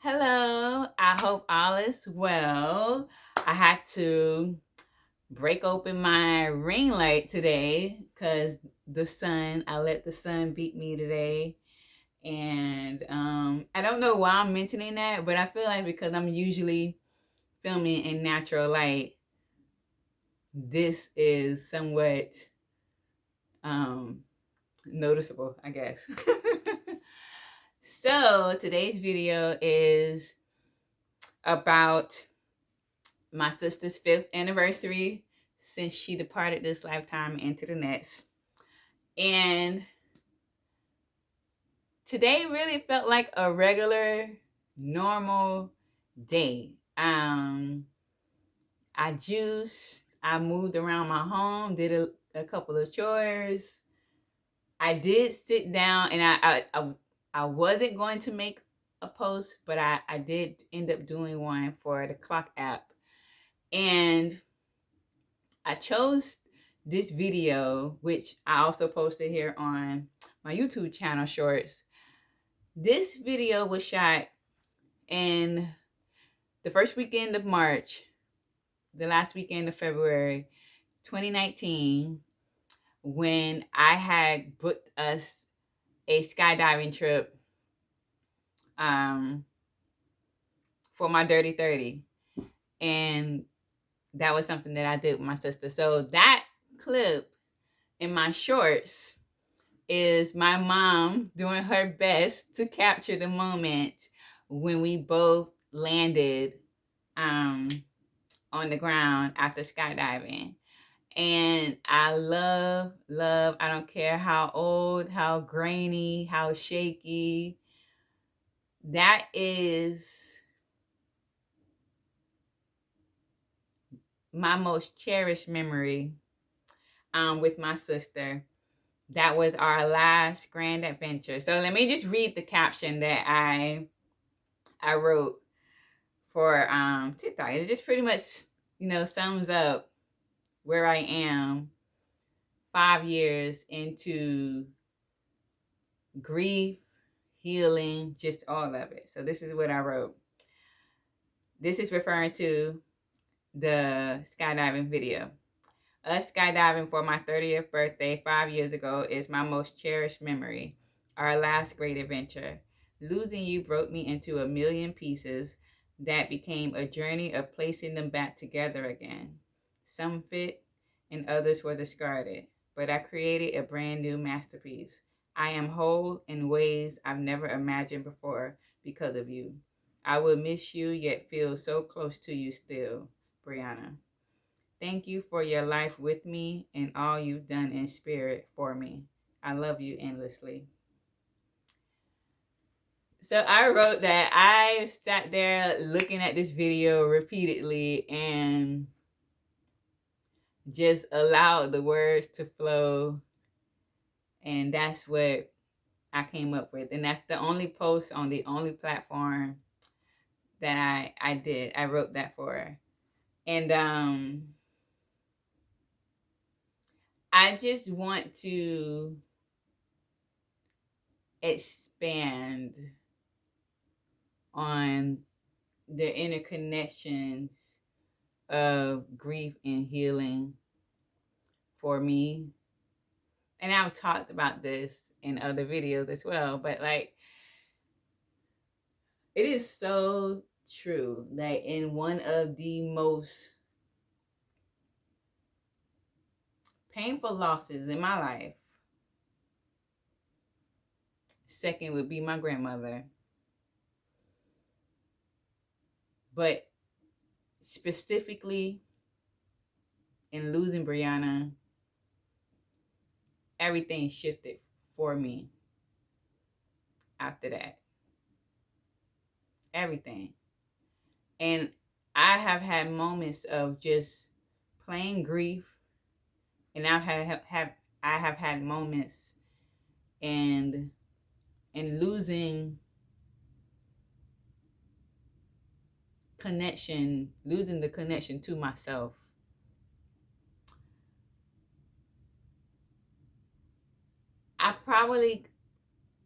Hello, I hope all is well. I had to break open my ring light today because I let the sun beat me today. And I don't know why I'm mentioning that, but I feel like because I'm usually filming in natural light, this is somewhat um, noticeable, I guess. So today's video is about my sister's 5th anniversary since she departed this lifetime into the next. And today really felt like a regular, normal day. I juiced, I moved around my home, did a couple of chores. I did sit down and I wasn't going to make a post, but I did end up doing one for the clock app. And I chose this video, which I also posted here on my YouTube channel shorts. This video was shot in the first weekend of March, the last weekend of February 2019, when I had booked us a skydiving trip um, for my Dirty 30. And that was something that I did with my sister. So that clip in my shorts is my mom doing her best to capture the moment when we both landed on the ground after skydiving. And I love, I don't care how old, how grainy, how shaky. That is my most cherished memory with my sister. That was our last grand adventure. So let me just read the caption that I wrote for TikTok. It just pretty much, sums up where I am 5 years into grief, healing, just all of it. So this is what I wrote. This is referring to the skydiving video. Us skydiving for my 30th birthday 5 years ago is my most cherished memory. Our last great adventure. Losing you broke me into a million pieces that became a journey of placing them back together again. Some fit and others were discarded, but I created a brand new masterpiece. I am whole in ways I've never imagined before because of you. I will miss you, yet feel so close to you still, Bryanna. Thank you for your life with me and all you've done in spirit for me. I love you endlessly. So I wrote that. I sat there looking at this video repeatedly and just allowed the words to flow. And that's what I came up with. And that's the only post on the only platform that I did. I wrote that for her. And I just want to expand on the interconnections of grief and healing for me. And I've talked about this in other videos as well, but like, it is so true that in one of the most painful losses in my life, second would be my grandmother, but specifically in losing Bryanna, everything shifted for me after that. Everything. And I have had moments of just plain grief, and I have had moments and losing connection, losing the connection to myself. I probably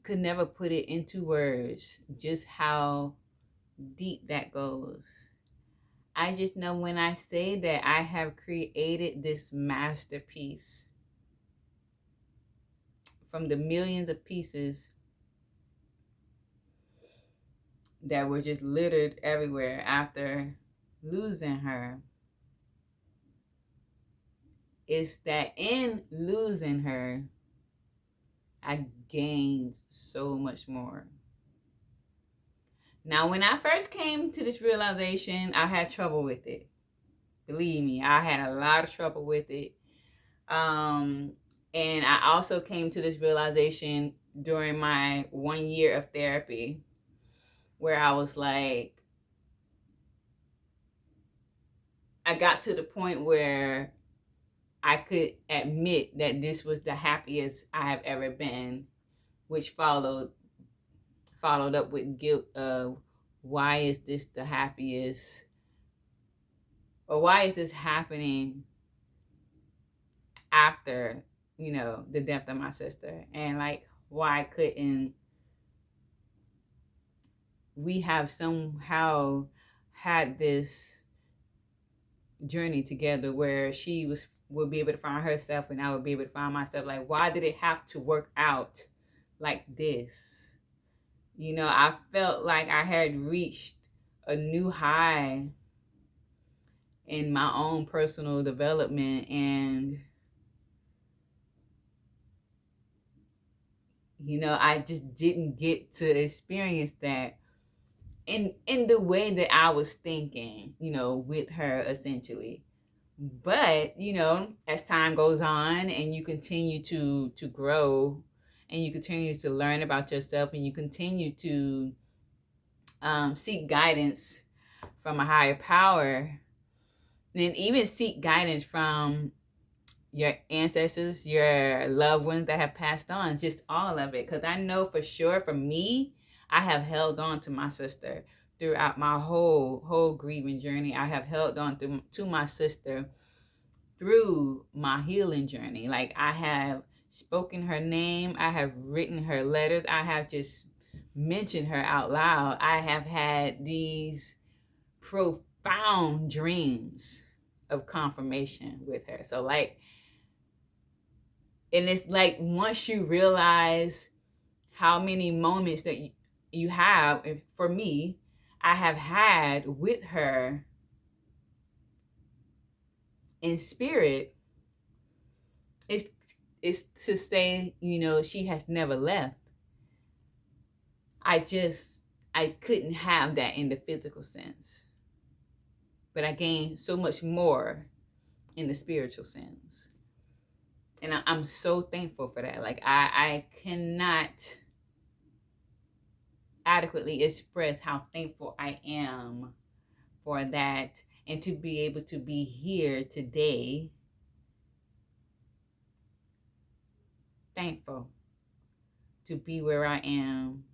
could never put it into words just how deep that goes. I just know when I say that I have created this masterpiece from the millions of pieces that were just littered everywhere after losing her, is that in losing her, I gained so much more. Now, when I first came to this realization, I had trouble with it. Believe me, I had a lot of trouble with it. And I also came to this realization during my 1 year of therapy, where I was like, I got to the point where I could admit that this was the happiest I have ever been, which followed up with guilt of, why is this the happiest, or why is this happening after, the death of my sister? And like, why couldn't we have somehow had this journey together where she would be able to find herself and I would be able to find myself? Like, why did it have to work out like this? I felt like I had reached a new high in my own personal development, and I just didn't get to experience that in the way that I was thinking, with her essentially. But, as time goes on and you continue to grow and you continue to learn about yourself and you continue to seek guidance from a higher power, and even seek guidance from your ancestors, your loved ones that have passed on, just all of it. Because I know for sure, for me, I have held on to my sister throughout my whole grieving journey. I have held on to my sister through my healing journey. Like, I have spoken her name, I have written her letters, I have just mentioned her out loud. I have had these profound dreams of confirmation with her. So like, and it's like, once you realize how many moments that you have, for me, I have had with her in spirit, it's it's to say, she has never left. I couldn't have that in the physical sense, but I gained so much more in the spiritual sense. And I'm so thankful for that. Like, I cannot adequately express how thankful I am for that, and to be able to be here today, thankful to be where I am,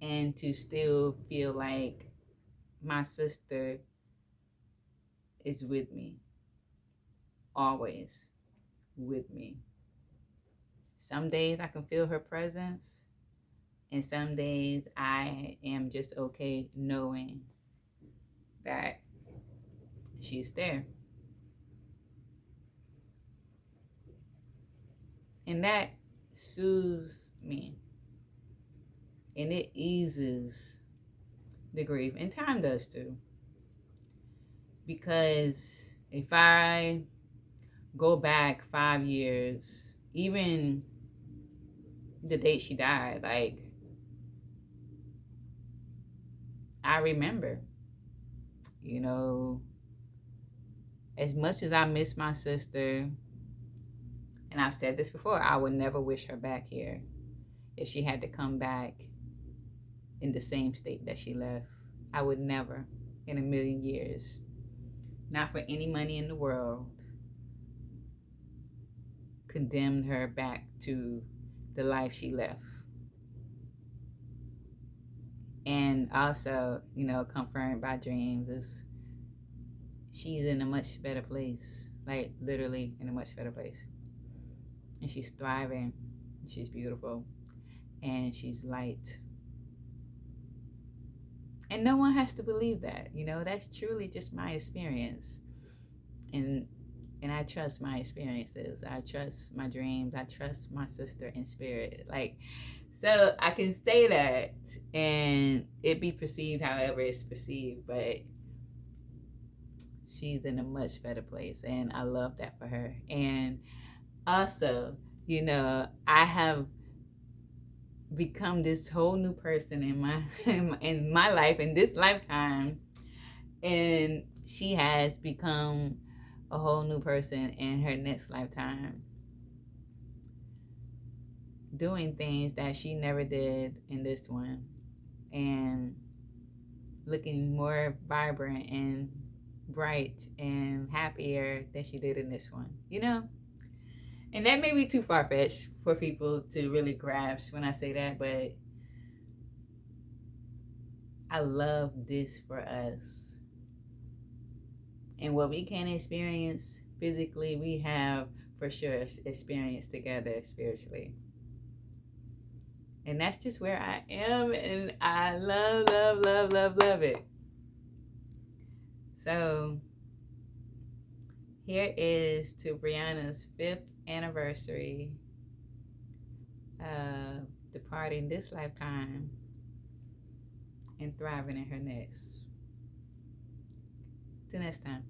and to still feel like my sister is with me, always with me. Some days I can feel her presence, and some days I am just okay knowing that she's there. And that soothes me, and it eases the grief, and time does too. Because if I go back 5 years, even the date she died, like, I remember, as much as I miss my sister, and I've said this before, I would never wish her back here if she had to come back in the same state that she left. I would never in a million years, not for any money in the world, condemn her back to the life she left. And also, confirmed by dreams, is she's in a much better place, like literally in a much better place. And she's thriving, she's beautiful, and she's light. And no one has to believe that. That's truly just my experience. And I trust my experiences. I trust my dreams. I trust my sister in spirit. Like, so I can say that and it be perceived however it's perceived, but she's in a much better place. And I love that for her. And also, I have become this whole new person in my in my life in this lifetime, and she has become a whole new person in her next lifetime, doing things that she never did in this one, and looking more vibrant and bright and happier than she did in this one. And that may be too far-fetched for people to really grasp when I say that, but I love this for us. And what we can experience physically, we have for sure experienced together spiritually. And that's just where I am, and I love, love, love, love, love it. So here is to Bryanna's 5th anniversary of departing this lifetime and thriving in her next. Till next time.